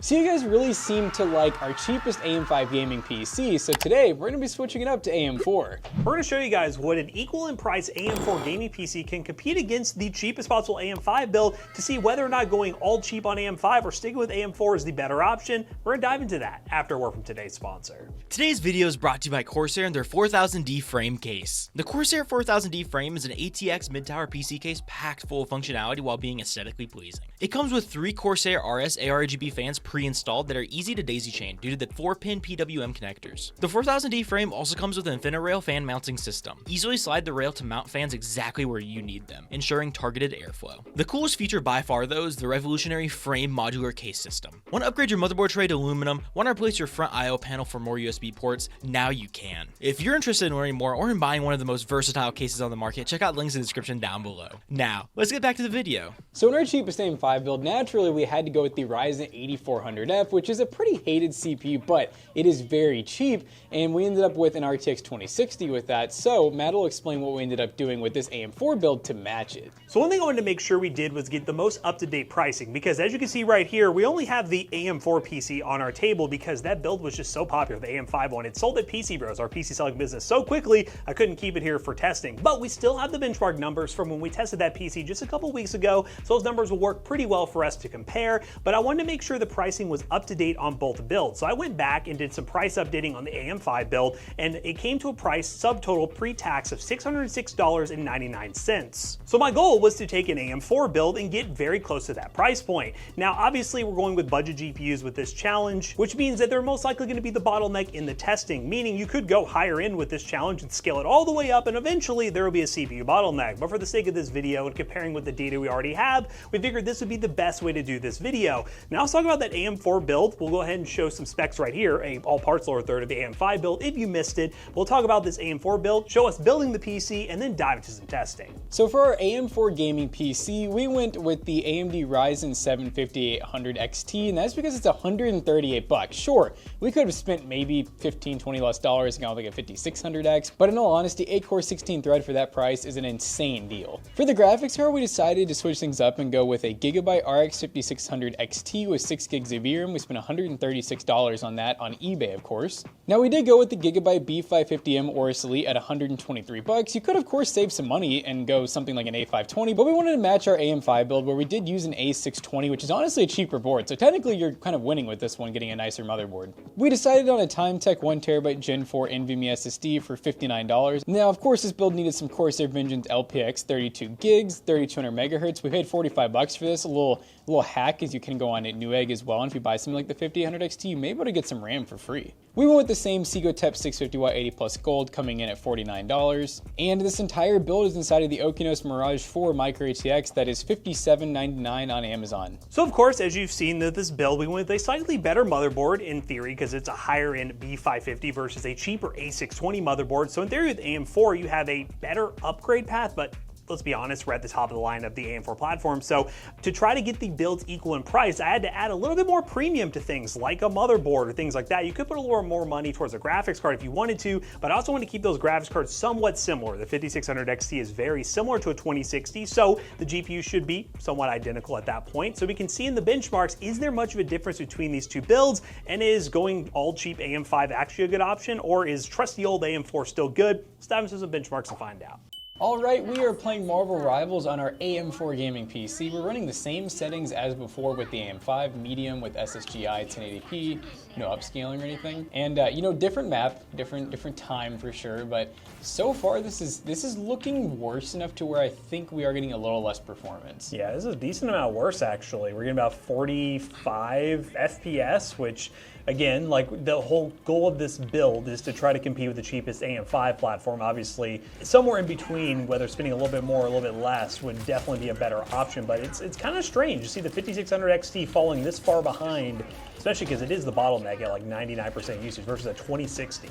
So you guys really seem to like our cheapest AM5 Gaming PC, so today we're going to be switching it up to AM4. We're going to show you guys what an equal in price AM4 Gaming PC can compete against the cheapest possible AM5 build to see whether or not going all cheap on AM5 or sticking with AM4 is the better option. We're going to dive into that after a word from today's sponsor. Today's video is brought to you by Corsair and their 4000D frame case. The Corsair 4000D frame is an ATX mid-tower PC case packed full of functionality while being aesthetically pleasing. It comes with 3 Corsair RS ARGB fans pre-installed that are easy to daisy chain due to the 4-pin PWM connectors. The 4000D frame also comes with an InfiniRail fan mounting system. Easily slide the rail to mount fans exactly where you need them, ensuring targeted airflow. The coolest feature by far though is the revolutionary frame modular case system. Want to upgrade your motherboard tray to aluminum? Want to replace your front I/O panel for more USB ports? Now you can. If you're interested in learning more or in buying one of the most versatile cases on the market, check out links in the description down below. Now, let's get back to the video. So in our cheapest AM5 build, naturally we had to go with the Ryzen 8400F, which is a pretty hated CPU, but it is very cheap, and we ended up with an RTX 2060 with that. So Matt will explain what we ended up doing with this AM4 build to match it. So one thing I wanted to make sure we did was get the most up-to-date pricing, because as you can see right here, we only have the AM4 PC on our table because that build was just so popular, the AM5 one. It sold at PC Bros, our PC selling business, so quickly I couldn't keep it here for testing. But we still have the benchmark numbers from when we tested that PC just a couple weeks ago, so those numbers will work pretty well for us to compare. But I wanted to make sure the pricing was up to date on both builds. So I went back and did some price updating on the AM5 build, and it came to a price subtotal pre-tax of $606.99. So my goal was to take an AM4 build and get very close to that price point. Now obviously we're going with budget GPUs with this challenge, which means that they're most likely going to be the bottleneck in the testing, meaning you could go higher end with this challenge and scale it all the way up, and eventually there will be a CPU bottleneck. But for the sake of this video and comparing with the data we already have, we figured this would be the best way to do this video. Now let's talk about that AM4 build. We'll go ahead and show some specs right here, all parts lower third of the AM5 build if you missed it. We'll talk about this AM4 build, show us building the PC, and then dive into some testing. So for our AM4 Gaming PC, we went with the AMD Ryzen 7 5800 XT, and that's because it's $138. Sure, we could have spent maybe $15-20 less dollars and got like a 5600X, but in all honesty, 8-core 16-thread for that price is an insane deal. For the graphics card, we decided to switch things up and go with a Gigabyte RX 5600 XT with 6 gigs of VRAM. We spent $136 on that on eBay, of course. Now we did go with the Gigabyte B550M Aorus Elite at $123. You could of course save some money and go something like an A520, but we wanted to match our AM5 build where we did use an A620, which is honestly a cheaper board, so technically you're kind of winning with this one, getting a nicer motherboard. We decided on a Timetech 1TB Gen 4 NVMe SSD for $59. Now of course this build needed some Corsair Vengeance LPX 32 gigs, 3200 megahertz. We paid $45 for this. A little hack is you can go on Newegg as well, and if you buy something like the 5800 XT, you may be able to get some RAM for free. We went with the same Segotep 650W 80 Plus Gold, coming in at $49, and this entire build is inside of the Okinos Mirage 4 Micro ATX that is $57.99 on Amazon. So of course, as you've seen this build, we went with a slightly better motherboard in theory because it's a higher end B550 versus a cheaper A620 motherboard. So in theory with AM4, you have a better upgrade path, but let's be honest, we're at the top of the line of the AM4 platform. So to try to get the builds equal in price, I had to add a little bit more premium to things like a motherboard or things like that. You could put a little more money towards a graphics card if you wanted to, but I also want to keep those graphics cards somewhat similar. The 5600 XT is very similar to a 2060, so the GPU should be somewhat identical at that point. So we can see in the benchmarks, is there much of a difference between these two builds, and is going all cheap AM5 actually a good option, or is trusty old AM4 still good? Let's dive into some benchmarks and find out. Alright, we are playing Marvel Rivals on our AM4 Gaming PC. We're running the same settings as before with the AM5, medium with SSGI 1080p, no upscaling or anything. And you know, different map, different time for sure, but so far this is looking worse enough to where I think we are getting a little less performance. Yeah, this is a decent amount worse actually. We're getting about 45 FPS, which again, like the whole goal of this build is to try to compete with the cheapest AM5 platform. Obviously, somewhere in between, whether spending a little bit more or a little bit less, would definitely be a better option. But it's kind of strange to see the 5600 XT falling this far behind, especially because it is the bottleneck at like 99% usage versus a 2060.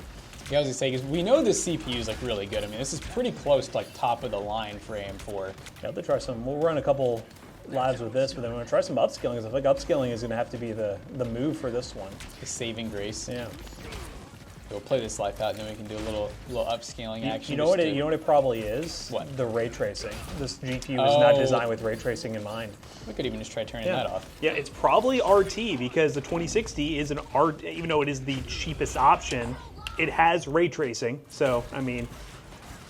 Yeah, I was gonna say, because we know this CPU is like really good. I mean, this is pretty close to like top of the line for AM4. Yeah, they'll try some. We'll run a couple lives with this, but then we're gonna try some upscaling, because I think like upscaling is gonna have to be the move for this one. The saving grace. Yeah. Yeah, I was gonna say, because we know this CPU is like really good. I mean, this is pretty close to like top of the line for AM4. Yeah, they'll try some. We'll run a couple lives with this, but then we're gonna try some upscaling, because I think upscaling is gonna have to be the move for this one. The saving grace. Yeah. We'll play this life out, and then we can do a little upscaling action. You know what it probably is? What? The ray tracing. This GPU is not designed with ray tracing in mind. We could even just try turning that off. Yeah, it's probably RT because the 2060 is an RT, even though it is the cheapest option, it has ray tracing. So, I mean,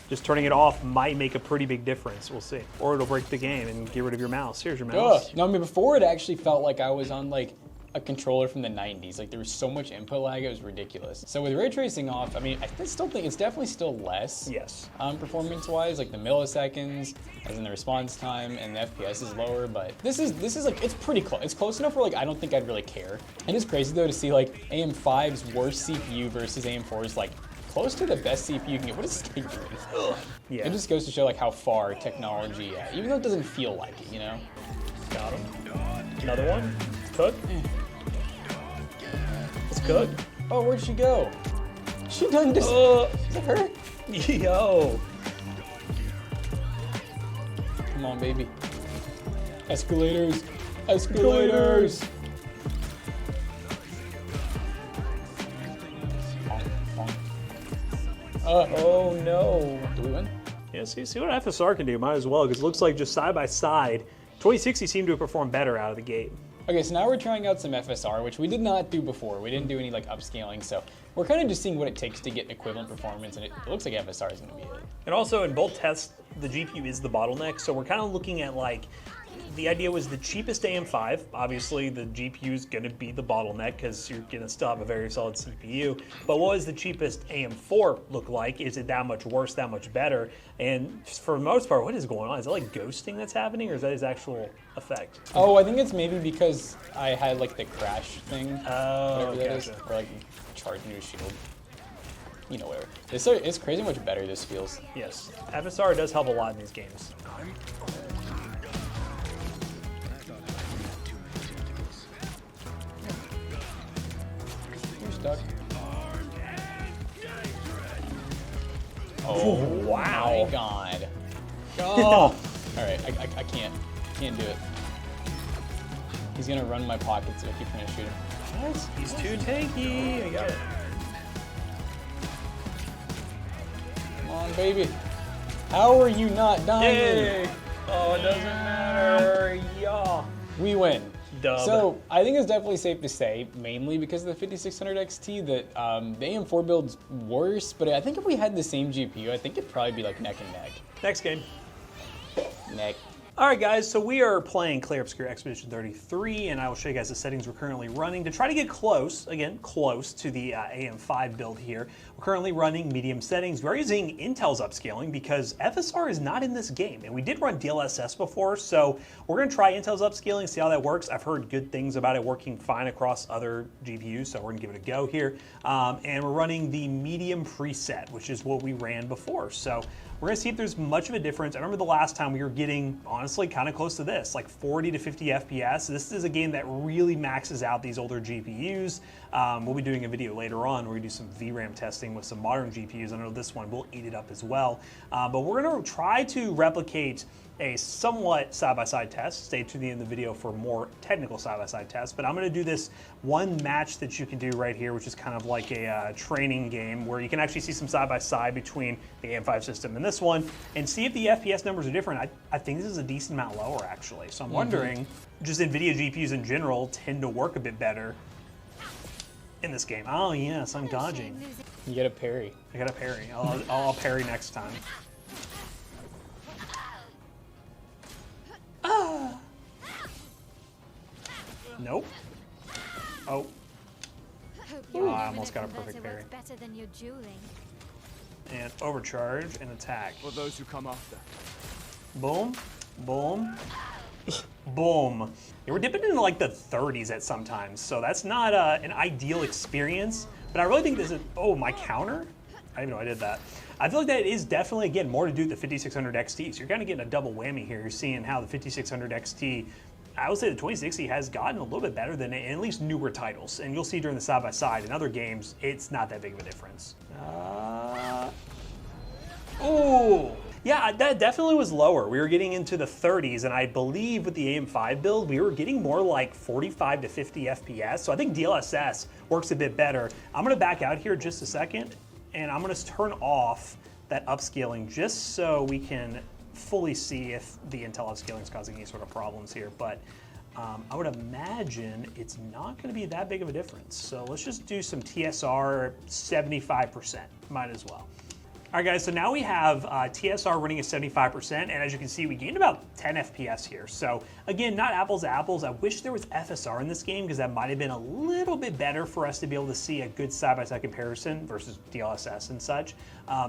just turning it off might make a pretty big difference. We'll see. Or it'll break the game and get rid of your mouse. Here's your mouse. No, I mean, before it actually felt like I was on like a controller from the 90s. Like there was so much input lag, it was ridiculous. So with ray tracing off, I mean, I still think it's definitely still less. Yes. Performance-wise, like the milliseconds, as in the response time, and the FPS is lower. But this is like, it's pretty close. It's close enough where like I don't think I'd really care. It is crazy though to see like AM5's worst CPU versus AM4's like close to the best CPU you can get. What is this guy doing? Yeah. It just goes to show like how far technology, even though it doesn't feel like it, you know? Got him. Another one. Cook. Let's cook. Oh, where'd she go? She done this. Is that her? Yo. Come on, baby. Escalators. Escalators. Oh no. Do we win? Yeah, see what FSR can do. Might as well, because it looks like just side by side, 2060 seemed to have performed better out of the gate. Okay, so now we're trying out some FSR, which we did not do before. We didn't do any like upscaling, so we're kind of just seeing what it takes to get equivalent performance, and it looks like FSR is going to be it. And also in both tests, the GPU is the bottleneck, so we're kind of looking at like, the idea was the cheapest AM5. Obviously, the GPU is going to be the bottleneck because you're going to still have a very solid CPU. But what does the cheapest AM4 look like? Is it that much worse, that much better? And for the most part, what is going on? Is it like ghosting that's happening, or is that his actual effect? Oh, I think it's maybe because I had like the crash thing. Oh, whatever that is, or like charging your shield. You know, whatever. It's crazy much better this feels. Yes, FSR does help a lot in these games. You're stuck. Oh, wow. My God. Oh. All right, I can't do it. He's gonna run my pockets if I keep trying to shoot him. What? He's too tanky. I got it. Come on, baby. How are you not dying? Yay. Oh, it doesn't matter. Yeah. We win. Dub. So I think it's definitely safe to say, mainly because of the 5600 XT, that the AM4 build's worse. But I think if we had the same GPU, I think it'd probably be like neck and neck. Next game. Neck. All right, guys, so we are playing Clear Obscure Expedition 33, and I will show you guys the settings we're currently running to try to get close, again, close to the AM5 build here. We're currently running medium settings. We're using Intel's upscaling because FSR is not in this game, and we did run DLSS before, so we're going to try Intel's upscaling, see how that works. I've heard good things about it working fine across other GPUs, so we're going to give it a go here. And we're running the medium preset, which is what we ran before. So we're gonna see if there's much of a difference. I remember the last time we were getting, honestly, kind of close to this, like 40 to 50 FPS. This is a game that really maxes out these older GPUs. We'll be doing a video later on where we do some VRAM testing with some modern GPUs. I know this one will eat it up as well. But we're gonna try to replicate a somewhat side-by-side test. Stay to the end of the video for more technical side-by-side tests, but I'm gonna do this one match that you can do right here, which is kind of like a training game where you can actually see some side-by-side between the AM5 system and this one, and see if the FPS numbers are different. I think this is a decent amount lower, actually. So I'm wondering, just NVIDIA GPUs in general tend to work a bit better in this game. Oh yes, I'm dodging. You get a parry. I got a parry. I'll parry next time. Nope. Oh. I almost got a perfect parry. And overcharge and attack. For those who come after. Boom, boom, boom. Yeah, we're dipping into like the 30s at sometimes, so that's not an ideal experience. But I really think this is, oh, my counter? I didn't even know I did that. I feel like that is definitely, again, more to do with the 5600 XT. So you're kind of getting a double whammy here. You're seeing how the 5600 XT, I would say the 2060 has gotten a little bit better than at least newer titles. And you'll see during the side-by-side in other games, it's not that big of a difference. Oh, Yeah, that definitely was lower. We were getting into the 30s, and I believe with the AM5 build, we were getting more like 45 to 50 FPS. So I think DLSS works a bit better. I'm gonna back out here just a second, and I'm gonna turn off that upscaling just so we can fully see if the Intel upscaling is causing any sort of problems here. But I would imagine it's not going to be that big of a difference. So let's just do some TSR 75%, might as well. All right, guys, so now we have TSR running at 75%, and as you can see, we gained about 10 FPS here. So again, not apples to apples. I wish there was FSR in this game because that might have been a little bit better for us to be able to see a good side-by-side comparison versus DLSS and such,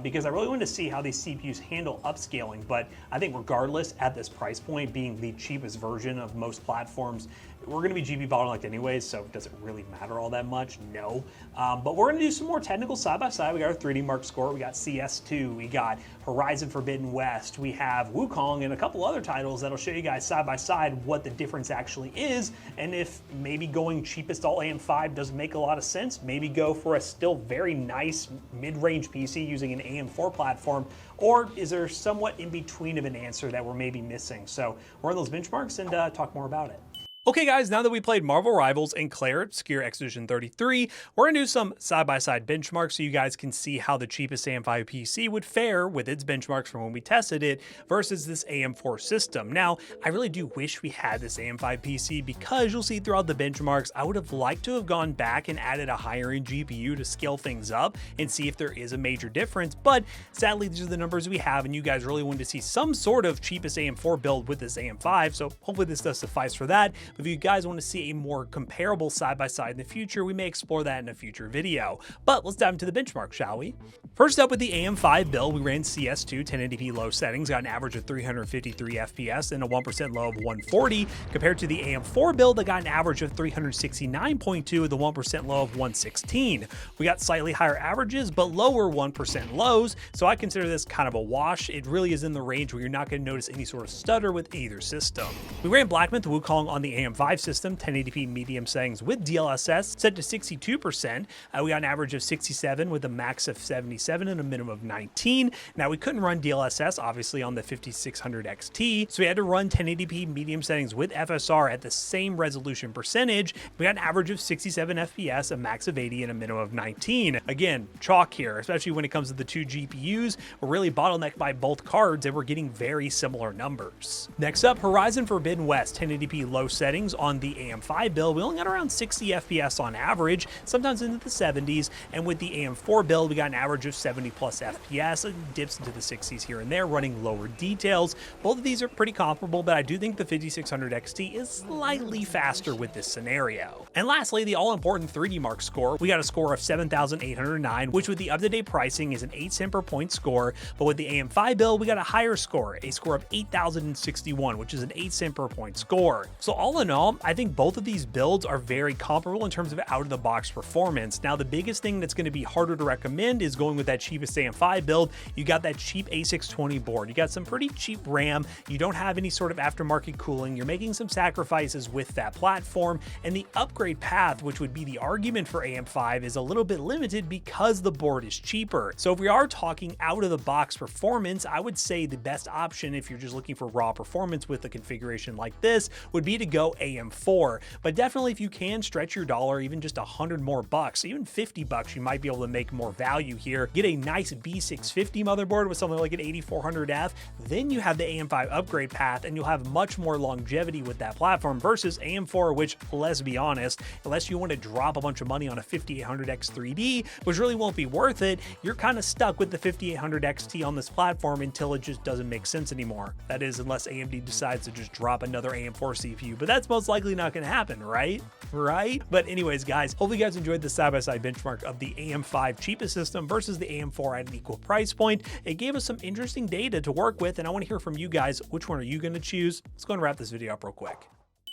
because I really wanted to see how these CPUs handle upscaling. But I think regardless, at this price point, being the cheapest version of most platforms, we're going to be GPU bottlenecked anyways, so does it really matter all that much? No. But we're going to do some more technical side-by-side. We got our 3D Mark score, we got CS2, we got Horizon Forbidden West, we have Wukong, and a couple other titles that'll show you guys side-by-side what the difference actually is, and if maybe going cheapest all AM5 doesn't make a lot of sense, maybe go for a still very nice mid-range PC using an AM4 platform, or is there somewhat in between of an answer that we're maybe missing? So we're on those benchmarks and talk more about it. Okay guys, now that we played Marvel Rivals and Claire Obscure Expedition 33, we're going to do some side-by-side benchmarks so you guys can see how the cheapest AM5 PC would fare with its benchmarks from when we tested it versus this AM4 system. Now, I really do wish we had this AM5 PC because you'll see throughout the benchmarks, I would have liked to have gone back and added a higher-end GPU to scale things up and see if there is a major difference, but sadly these are the numbers we have and you guys really wanted to see some sort of cheapest AM4 build with this AM5, so hopefully this does suffice for that. If you guys want to see a more comparable side-by-side in the future, we may explore that in a future video. But let's dive into the benchmark, shall we? First up with the AM5 build, we ran CS2 1080p low settings, got an average of 353 FPS and a 1% low of 140, compared to the AM4 build that got an average of 369.2 with a 1% low of 116. We got slightly higher averages, but lower 1% lows, so I consider this kind of a wash. It really is in the range where you're not going to notice any sort of stutter with either system. We ran Black Myth Wukong on the AM5 system, 1080p medium settings with DLSS set to 62%. We got an average of 67 with a max of 77 and a minimum of 19. Now we couldn't run DLSS obviously on the 5600 XT, so we had to run 1080p medium settings with FSR at the same resolution percentage. We got an average of 67 FPS, a max of 80 and a minimum of 19. Again, chalk here, especially when it comes to the two GPUs. We're really bottlenecked by both cards and we're getting very similar numbers. Next up, Horizon Forbidden West, 1080p low settings on the AM5 build. We only got around 60 FPS on average, sometimes into the 70s, and with the AM4 build, we got an average of 70 plus FPS, it dips into the 60s here and there, running lower details. Both of these are pretty comparable, but I do think the 5600 XT is slightly faster with this scenario. And lastly, the all-important 3D Mark score. We got a score of 7,809, which with the up-to-date pricing is an 8 cent per point score, but with the AM5 build, we got a higher score, a score of 8,061, which is an 8 cent per point score. So all in all, I think both of these builds are very comparable in terms of out-of-the-box performance. Now, the biggest thing that's going to be harder to recommend is going with that cheapest AM5 build. You got that cheap A620 board. You got some pretty cheap RAM. You don't have any sort of aftermarket cooling. You're making some sacrifices with that platform, and the upgrade path, which would be the argument for AM5, is a little bit limited because the board is cheaper. So if we are talking out-of-the-box performance, I would say the best option if you're just looking for raw performance with a configuration like this would be to go AM4. But definitely if you can stretch your dollar even just 100 more bucks, even 50 bucks, you might be able to make more value here. Get a nice B650 motherboard with something like an 8400F, then you have the AM5 upgrade path and you'll have much more longevity with that platform versus AM4, which, let's be honest, unless you want to drop a bunch of money on a 5800X 3D, which really won't be worth it, you're kind of stuck with the 5800 XT on this platform until it just doesn't make sense anymore. That is, unless AMD decides to just drop another AM4 CPU, but that's most likely not going to happen, right? But anyways, guys, hopefully you guys enjoyed the side-by-side benchmark of the AM5 cheapest system versus the AM4 at an equal price point. It gave us some interesting data to work with, and I want to hear from you guys. Which one are you going to choose? Let's go and wrap this video up real quick.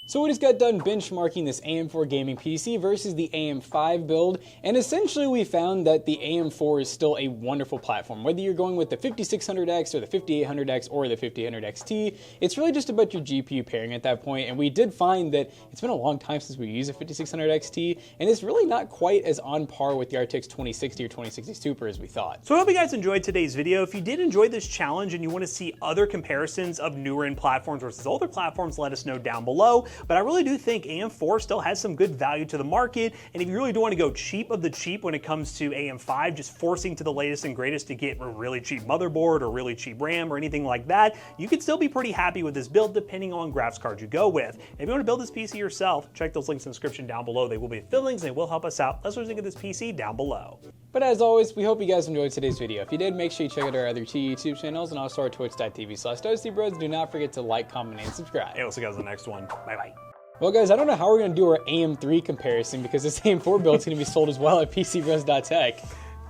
So we just got done benchmarking this AM4 Gaming PC versus the AM5 build, and essentially we found that the AM4 is still a wonderful platform. Whether you're going with the 5600X or the 5800X or the 5800 XT, it's really just about your GPU pairing at that point, and we did find that it's been a long time since we used a 5600 XT, and it's really not quite as on par with the RTX 2060 or 2060 Super as we thought. So I hope you guys enjoyed today's video. If you did enjoy this challenge and you want to see other comparisons of newer end platforms versus older platforms, let us know down below. But I really do think AM4 still has some good value to the market, and if you really do want to go cheap of the cheap when it comes to AM5, just forcing to the latest and greatest to get a really cheap motherboard or really cheap RAM or anything like that, you could still be pretty happy with this build depending on graphics card you go with. If you want to build this PC yourself, check those links in the description down below. They will be affiliate links and they will help us out. Let's think of this PC down below. But as always, we hope you guys enjoyed today's video. If you did, make sure you check out our other two YouTube channels and also our twitch.tv/DostyBros. Do not forget to like, comment, and subscribe. Hey, we'll see you guys in the next one. Bye-bye. Well guys, I don't know how we're going to do our AM3 comparison because this AM4 build is going to be sold as well at PCBros.tech.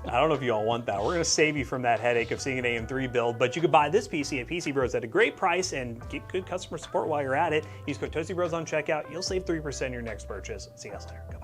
I don't know if you all want that. We're going to save you from that headache of seeing an AM3 build, but you could buy this PC at PC Bros at a great price and get good customer support while you're at it. Use code ToastyBros on checkout. You'll save 3% on your next purchase. See you guys later.